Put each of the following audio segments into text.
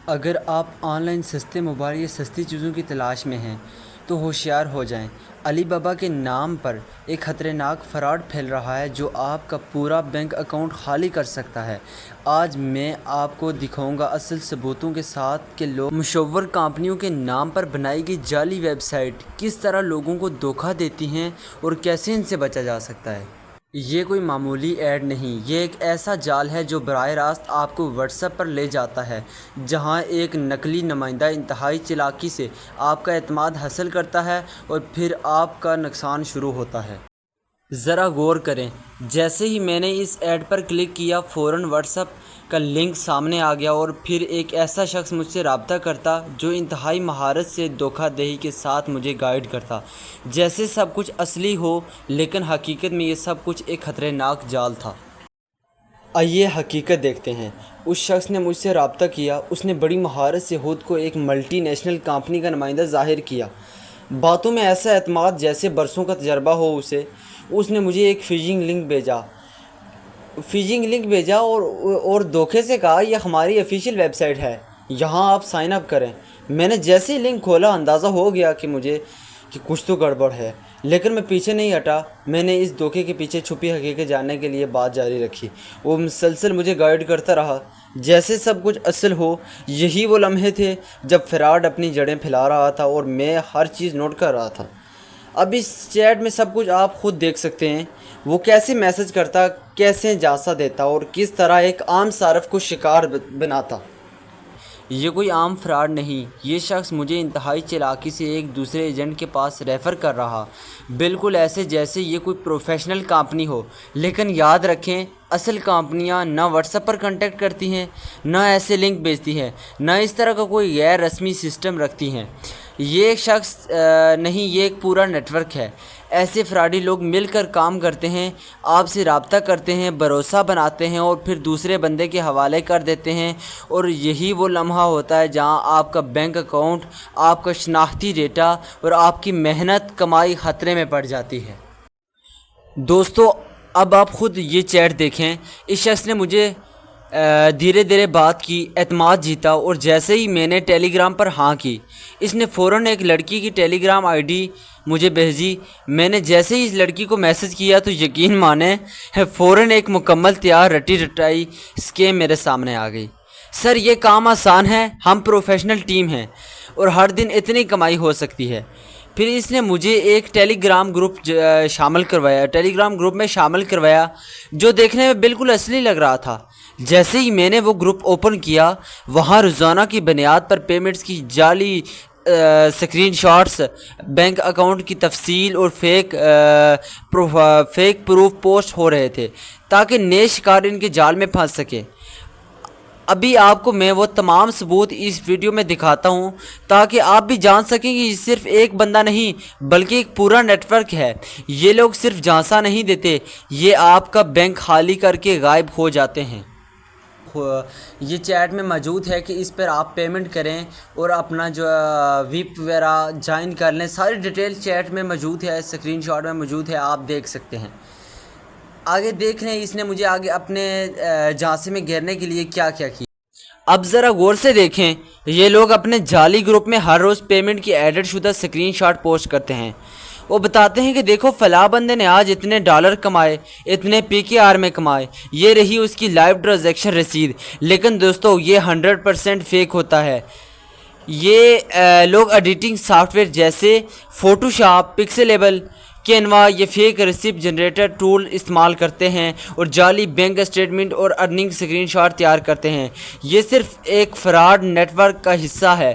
اگر آپ on line سستے موبائل یا سستی چیزوں کی تلاش میں ہیں تو ہوشیار ہو جائیں۔ علی بابا کے نام پر ایک خطرناک فراڈ پھیل رہا ہے جو آپ کا پورا بینک اکاؤنٹ خالی کر سکتا ہے۔ آج میں آپ کو دکھاؤں گا اصل ثبوتوں کے ساتھ کہ لوگ مشہور کمپنیوں کے نام پر بنائی گئی جعلی ویب سائٹ کس طرح لوگوں کو دھوکہ دیتی ہیں اور کیسے ان سے بچا جا سکتا ہے۔ یہ کوئی معمولی ایڈ نہیں، یہ ایک ایسا جال ہے جو براہ راست آپ کو واٹس ایپ پر لے جاتا ہے، جہاں ایک نقلی نمائندہ انتہائی چالاکی سے آپ کا اعتماد حاصل کرتا ہے اور پھر آپ کا نقصان شروع ہوتا ہے۔ ذرا غور کریں، جیسے ہی میں نے اس ایڈ پر کلک کیا فوراً واٹس ایپ کا لنک سامنے آ گیا اور پھر ایک ایسا شخص مجھ سے رابطہ کرتا جو انتہائی مہارت سے دھوکہ دہی کے ساتھ مجھے گائیڈ کرتا، جیسے سب کچھ اصلی ہو، لیکن حقیقت میں یہ سب کچھ ایک خطرناک جال تھا۔ آئیے حقیقت دیکھتے ہیں۔ اس شخص نے مجھ سے رابطہ کیا، اس نے بڑی مہارت سے خود کو ایک ملٹی نیشنل کمپنی کا نمائندہ ظاہر کیا، باتوں میں ایسا اعتماد جیسے برسوں کا تجربہ ہو اسے۔ اس نے مجھے ایک فشنگ لنک بھیجا اور دھوکے سے کہا یہ ہماری آفیشیل ویب سائٹ ہے، یہاں آپ سائن اپ کریں۔ میں نے جیسے ہی لنک کھولا اندازہ ہو گیا کہ کچھ تو گڑبڑ ہے، لیکن میں پیچھے نہیں ہٹا۔ میں نے اس دھوکے کے پیچھے چھپی حقیقت جاننے کے لیے بات جاری رکھی۔ وہ مسلسل مجھے گائیڈ کرتا رہا جیسے سب کچھ اصل ہو۔ یہی وہ لمحے تھے جب فراڈ اپنی جڑیں پھیلا رہا تھا اور میں ہر چیز نوٹ کر رہا تھا۔ اب اس چیٹ میں سب کچھ آپ خود دیکھ سکتے ہیں، وہ کیسے میسج کرتا، کیسے جاسا دیتا اور کس طرح ایک عام صارف کو شکار بناتا۔ یہ کوئی عام فراڈ نہیں، یہ شخص مجھے انتہائی چالاکی سے ایک دوسرے ایجنٹ کے پاس ریفر کر رہا، بالکل ایسے جیسے یہ کوئی پروفیشنل کمپنی ہو۔ لیکن یاد رکھیں، اصل کمپنیاں نہ واٹس ایپ پر کانٹیکٹ کرتی ہیں، نہ ایسے لنک بھیجتی ہیں، نہ اس طرح کا کوئی غیر رسمی سسٹم رکھتی ہیں۔ یہ ایک شخص نہیں، یہ ایک پورا نیٹ ورک ہے۔ ایسے فراڈی لوگ مل کر کام کرتے ہیں، آپ سے رابطہ کرتے ہیں، بھروسہ بناتے ہیں اور پھر دوسرے بندے کے حوالے کر دیتے ہیں، اور یہی وہ لمحہ ہوتا ہے جہاں آپ کا بینک اکاؤنٹ، آپ کا شناختی ڈیٹا اور آپ کی محنت کمائی خطرے میں پڑ جاتی ہے۔ دوستو، اب آپ خود یہ چیٹ دیکھیں۔ اس شخص نے مجھے دھیرے دھیرے بات کی، اعتماد جیتا، اور جیسے ہی میں نے ٹیلی گرام پر ہاں کی، اس نے فوراً ایک لڑکی کی ٹیلی گرام آئی ڈی مجھے بھیجی۔ میں نے جیسے ہی اس لڑکی کو میسج کیا تو یقین مانیں فوراً ایک مکمل تیار رٹی رٹائی اسکیم میرے سامنے آ گئی۔ سر، یہ کام آسان ہے، ہم پروفیشنل ٹیم ہیں اور ہر دن اتنی کمائی ہو سکتی ہے۔ پھر اس نے مجھے ایک ٹیلی گرام گروپ میں شامل کروایا جو دیکھنے میں بالکل اصلی لگ رہا تھا۔ جیسے ہی میں نے وہ گروپ اوپن کیا، وہاں روزانہ کی بنیاد پر پیمنٹس کی جعلی اسکرین شاٹس، بینک اکاؤنٹ کی تفصیل اور فیک پروف پوسٹ ہو رہے تھے تاکہ نئے شکار ان کے جال میں پھنس سکے۔ ابھی آپ کو میں وہ تمام ثبوت اس ویڈیو میں دکھاتا ہوں تاکہ آپ بھی جان سکیں کہ یہ صرف ایک بندہ نہیں بلکہ ایک پورا نیٹ ورک ہے۔ یہ لوگ صرف جھانسا نہیں دیتے، یہ آپ کا بینک خالی کر کے غائب ہو جاتے ہیں۔ یہ چیٹ میں موجود ہے کہ اس پر آپ پیمنٹ کریں اور اپنا جو ویپ وغیرہ جوائن کر لیں۔ ساری ڈیٹیل چیٹ میں موجود ہے، اسکرین شاٹ میں موجود ہے، آپ دیکھ سکتے ہیں۔ آگے دیکھ رہے ہیں اس نے مجھے آگے اپنے جھانسے میں گھیرنے کے لیے کیا کیا کیا۔ اب ذرا غور سے دیکھیں، یہ لوگ اپنے جعلی گروپ میں ہر روز پیمنٹ کی ایڈٹ شدہ اسکرین شاٹ پوسٹ کرتے ہیں۔ وہ بتاتے ہیں کہ دیکھو فلاں بندے نے آج اتنے ڈالر کمائے، اتنے PKR میں کمائے، یہ رہی اس کی لائیو ٹرانزیکشن رسید۔ لیکن دوستو، یہ 100% فیک ہوتا ہے۔ یہ لوگ ایڈیٹنگ سافٹ ویئر جیسے فوٹو شاپ، پکسلیبل، کینوا یا فیک ریسیپٹ جنریٹر ٹول استعمال کرتے ہیں اور جعلی بینک اسٹیٹمنٹ اور ارننگ اسکرین شاٹ تیار کرتے ہیں۔ یہ صرف ایک فراڈ نیٹ ورک کا حصہ ہے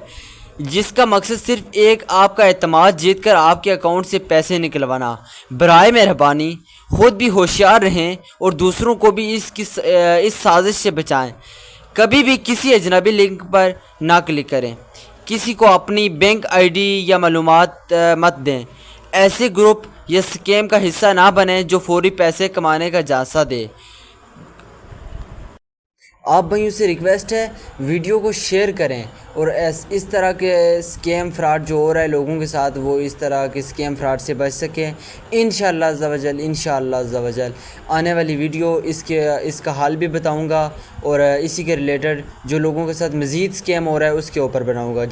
جس کا مقصد صرف ایک آپ کا اعتماد جیت کر آپ کے اکاؤنٹ سے پیسے نکلوانا۔ برائے مہربانی خود بھی ہوشیار رہیں اور دوسروں کو بھی اس سازش سے بچائیں۔ کبھی بھی کسی اجنبی لنک پر نہ کلک کریں، کسی کو اپنی بینک آئی ڈی یا معلومات مت دیں۔ ایسے گروپ یا اسکیم کا حصہ نہ بنیں جو فوری پیسے کمانے کا جھانسا دے۔ آپ بھائیوں سے ریکویسٹ ہے ویڈیو کو شیئر کریں، اور اس طرح کے اسکیم فراڈ جو ہو رہا ہے لوگوں کے ساتھ، وہ اس طرح کے اسکیم فراڈ سے بچ سکیں انشاءاللہ عز و جل۔ انشاءاللہ عز و جل آنے والی ویڈیو اس کا حال بھی بتاؤں گا، اور اسی کے ریلیٹڈ جو لوگوں کے ساتھ مزید اسکیم ہو رہا ہے اس کے اوپر بناؤں گا۔